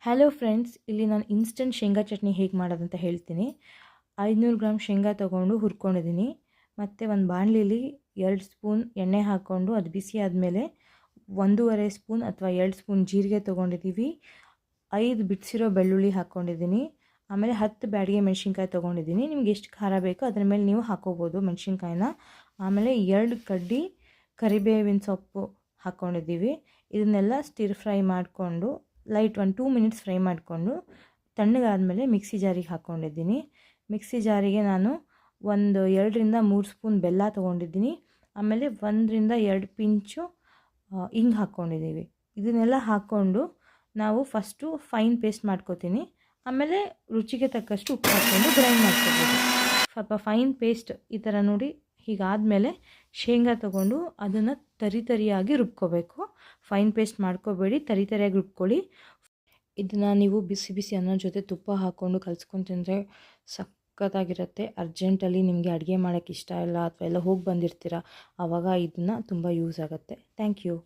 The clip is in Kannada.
ಹಲೋ ಫ್ರೆಂಡ್ಸ್, ಇಲ್ಲಿ ನಾನು ಇನ್ಸ್ಟಂಟ್ ಶೇಂಗಾ ಚಟ್ನಿ ಹೇಗೆ ಮಾಡೋದಂತ ಹೇಳ್ತೀನಿ. 500 ಗ್ರಾಮ್ ಶೇಂಗಾ ತೊಗೊಂಡು ಹುರ್ಕೊಂಡಿದ್ದೀನಿ. ಮತ್ತು ಒಂದು ಬಾಣಲಿಲಿ 2 ಸ್ಪೂನ್ ಎಣ್ಣೆ ಹಾಕ್ಕೊಂಡು ಅದು ಬಿಸಿ ಆದಮೇಲೆ 1.5 ಸ್ಪೂನ್ ಅಥವಾ 2 ಸ್ಪೂನ್ ಜೀರಿಗೆ ತೊಗೊಂಡಿದ್ದೀವಿ. 5 ಬಿಡಿಸಿರೋ ಬೆಳ್ಳುಳ್ಳಿ ಹಾಕ್ಕೊಂಡಿದ್ದೀನಿ. ಆಮೇಲೆ 10 ಬ್ಯಾಡಿಗೆ ಮೆಣಸಿನ್ಕಾಯಿ ತೊಗೊಂಡಿದ್ದೀನಿ. ನಿಮ್ಗೆ ಎಷ್ಟು ಖಾರ ಬೇಕೋ ಅದ್ರ ಮೇಲೆ ನೀವು ಹಾಕ್ಕೋಬೋದು ಮೆಣಸಿನ್ಕಾಯಿನ. ಆಮೇಲೆ 2 ಕಡ್ಡಿ ಕರಿಬೇವಿನ ಸೊಪ್ಪು ಹಾಕ್ಕೊಂಡಿದ್ದೀವಿ. ಇದನ್ನೆಲ್ಲ ಸ್ಟಿರ್ ಫ್ರೈ ಮಾಡಿಕೊಂಡು ಲೈಟ್ 2 ಮಿನಿಟ್ಸ್ ಫ್ರೈ ಮಾಡಿಕೊಂಡು ತಣ್ಣಗಾದಮೇಲೆ ಮಿಕ್ಸಿ ಜಾರಿಗೆ ಹಾಕ್ಕೊಂಡಿದ್ದೀನಿ. ಮಿಕ್ಸಿ ಜಾರಿಗೆ ನಾನು 2ರಿಂದ 3 ಸ್ಪೂನ್ ಬೆಲ್ಲ ತೊಗೊಂಡಿದ್ದೀನಿ. ಆಮೇಲೆ 1ರಿಂದ 2 ಪಿಂಚು ಹಿಂಗೆ ಹಾಕ್ಕೊಂಡಿದ್ದೀವಿ. ಇದನ್ನೆಲ್ಲ ಹಾಕ್ಕೊಂಡು ನಾವು ಫಸ್ಟು ಫೈನ್ ಪೇಸ್ಟ್ ಮಾಡ್ಕೋತೀನಿ. ಆಮೇಲೆ ರುಚಿಗೆ ತಕ್ಕಷ್ಟು ಉಪ್ಪು ಹಾಕ್ಕೊಂಡು ಗ್ರೈಂಡ್ ಮಾಡ್ಕೋಬೋದು. ಸ್ವಲ್ಪ ಫೈನ್ ಪೇಸ್ಟ್ ಈ ಥರ ನೋಡಿ. ಹೀಗಾದಮೇಲೆ ಶೇಂಗಾ ತೊಗೊಂಡು ಅದನ್ನು ತರಿಯಾಗಿ ರುಬ್ಕೋಬೇಕು. ಫೈನ್ ಪೇಸ್ಟ್ ಮಾಡ್ಕೋಬೇಡಿ, ತರಿಯಾಗಿ ರುಬ್ಕೊಳ್ಳಿ. ಇದನ್ನು ನೀವು ಬಿಸಿ ಬಿಸಿ ಅನ್ನೋ ಜೊತೆ ತುಪ್ಪ ಹಾಕ್ಕೊಂಡು ಕಲಿಸ್ಕೊಂಡು ತಿಂದರೆ ಸಖತ್ತಾಗಿರುತ್ತೆ. ಅರ್ಜೆಂಟಲ್ಲಿ ನಿಮಗೆ ಅಡುಗೆ ಮಾಡೋಕ್ಕೆ ಇಷ್ಟ ಇಲ್ಲ ಅಥವಾ ಎಲ್ಲ ಹೋಗಿ ಬಂದಿರ್ತೀರ, ಆವಾಗ ಇದನ್ನು ತುಂಬ ಯೂಸ್ ಆಗುತ್ತೆ. Thank you.